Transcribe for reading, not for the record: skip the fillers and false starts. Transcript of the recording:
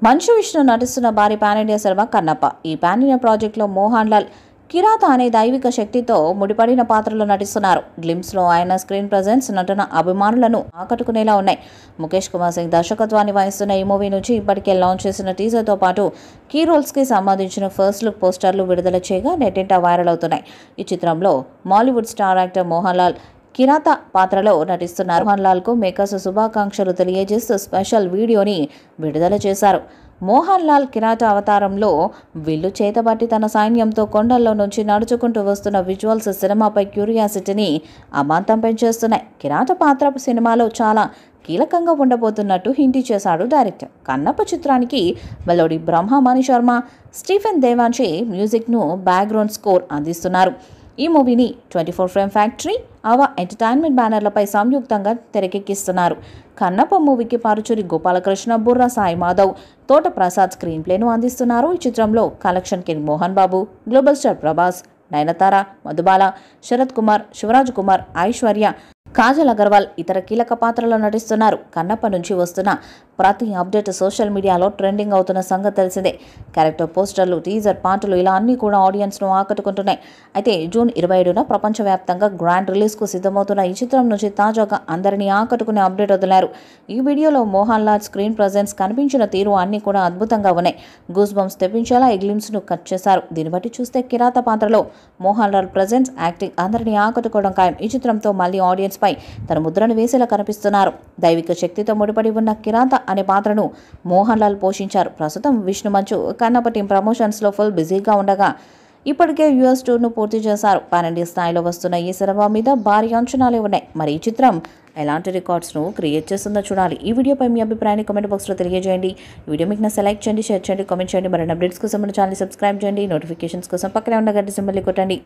మంచు విష్ణు నటిస్తున్న భారీ pan India cinema Kannappa. ఈ పాన్ ఇండియా ప్రాజెక్టులో మోహన్ లాల్ కిరాత అనే దైవిక శక్తితో ముడిపడిన పాత్రలో నటిస్తున్నారు. గ్లిమ్స్లో ఆయన స్క్రీన్ ప్రెజెన్స్, నటన అభిమానులను ఆకట్టుకునేలా ఉన్నాయి. ముఖేష్ కుమార్ సింగ్ దర్శకత్వాన్ని వహిస్తున్న ఈ మూవీ నుంచి ఇప్పటికే లాంచ్ చేసిన టీజర్తో పాటు కీ రోల్స్కి సంబంధించిన ఫస్ట్ లుక్ పోస్టర్లు విడుదల చేయగా నెట్టింట వైరల్ అవుతున్నాయి. ఈ చిత్రంలో మాలీవుడ్ స్టార్ యాక్టర్ మోహన్ లాల్ కిరాత పాత్రలో నటిస్తున్నారు. మోహన్ లాల్ కు మేకర్స్ శుభాకాంక్షలు తెలియజేస్తూ స్పెషల్ వీడియోని విడుదల చేశారు. మోహన్ లాల్ కిరాత అవతారంలో విల్లు చేతబట్టి తన సైన్యంతో కొండల్లో నుంచి నడుచుకుంటూ వస్తున్న విజువల్స్ సినిమాపై క్యూరియాసిటీని అమాంతం పెంచేస్తున్నాయి. కిరాత పాత్ర సినిమాలో చాలా కీలకంగా ఉండబోతున్నట్టు హింట్ చేశాడు డైరెక్టర్. కన్నప్ప చిత్రానికి మెలోడీ బ్రహ్మ మణి శర్మ, స్టీఫెన్ దేవాన్షి మ్యూజిక్ను బ్యాక్గ్రౌండ్ స్కోర్ అందిస్తున్నారు. ఈ మూవీని 24 ఫ్రేమ్ ఫ్యాక్టరీ, అవా ఎంటర్టైన్మెంట్ బ్యానర్లపై సంయుక్తంగా తెరకెక్కిస్తున్నారు. కన్నప్ప మూవీకి పరుచూరి గోపాలకృష్ణ, బుర్రా సాయి మాధవ్, తోట ప్రసాద్ స్క్రీన్ ప్లేను అందిస్తున్నారు. ఈ చిత్రంలో collection king Mohan Babu, global star Prabhas, Nayanthara, Madhubala, Sarath Kumar, Shivraj Kumar, Aishwarya, Kajal Agarwal ఇతర కీలక పాత్రలో నటిస్తున్నారు. కన్నప్ప నుంచి వస్తున్న ప్రతి అప్డేట్ సోషల్ మీడియాలో ట్రెండింగ్ అవుతున్న సంగతి తెలిసిందే. క్యారెక్టర్ పోస్టర్లు, టీజర్ పాటలు ఇలా అన్నీ కూడా ఆడియన్స్ను ఆకట్టుకుంటున్నాయి. అయితే జూన్ 27న ప్రపంచవ్యాప్తంగా గ్రాండ్ రిలీజ్కు సిద్ధమవుతున్న ఈ చిత్రం నుంచి తాజాగా అందరినీ ఆకట్టుకునే అప్డేట్ వదిలారు. ఈ వీడియోలో మోహన్ లాల్ స్క్రీన్ ప్రెజెన్స్, కనిపించిన తీరు అన్నీ కూడా అద్భుతంగా ఉన్నాయి. గూస్ బంప్స్ తెప్పించేలా ఈ గ్లిమ్స్ను కట్ చేశారు. దీన్ని బట్టి చూస్తే కిరాత పాత్రలో మోహన్ లాల్ ప్రెజెన్స్, యాక్టింగ్ అందరినీ ఆకట్టుకోవడం ఖాయం. ఈ చిత్రంతో మళ్ళీ ఆడియన్స్ పై తన ముద్రను వేసేలా కనిపిస్తున్నారు. దైవిక శక్తితో ముడిపడి ఉన్న కిరాత అనే పాత్రను మోహన్ లాల్ పోషించారు. ప్రస్తుతం విష్ణు మంచు కన్నప్ప టీం ప్రమోషన్స్లో ఫుల్ బిజీగా ఉండగా ఇప్పటికే యూఎస్ టూర్ను పూర్తి చేశారు. పాన్ ఇండియా స్థాయిలో వస్తున్న ఈ సినిమా మీద భారీ అంచనాలే ఉన్నాయి. మరి ఈ చిత్రం ఎలాంటి రికార్డ్స్ను క్రియేట్ చేస్తుందో చూడాలి. ఈ వీడియోపై మీ అభిప్రాయాన్ని కామెంట్ బాక్స్లో తెలియజేయండి. ఈ వీడియో మీకు లైక్ చేయండి, షేర్ చేయండి, కామెంట్ చేయండి. మరిన్ని అప్డేట్స్ కోసం మన ఛానల్ సబ్స్క్రైబ్ చేయండి. నోటిఫికేషన్స్ కోసం పక్కనే ఉన్న గంట సింబల్ని కొట్టండి.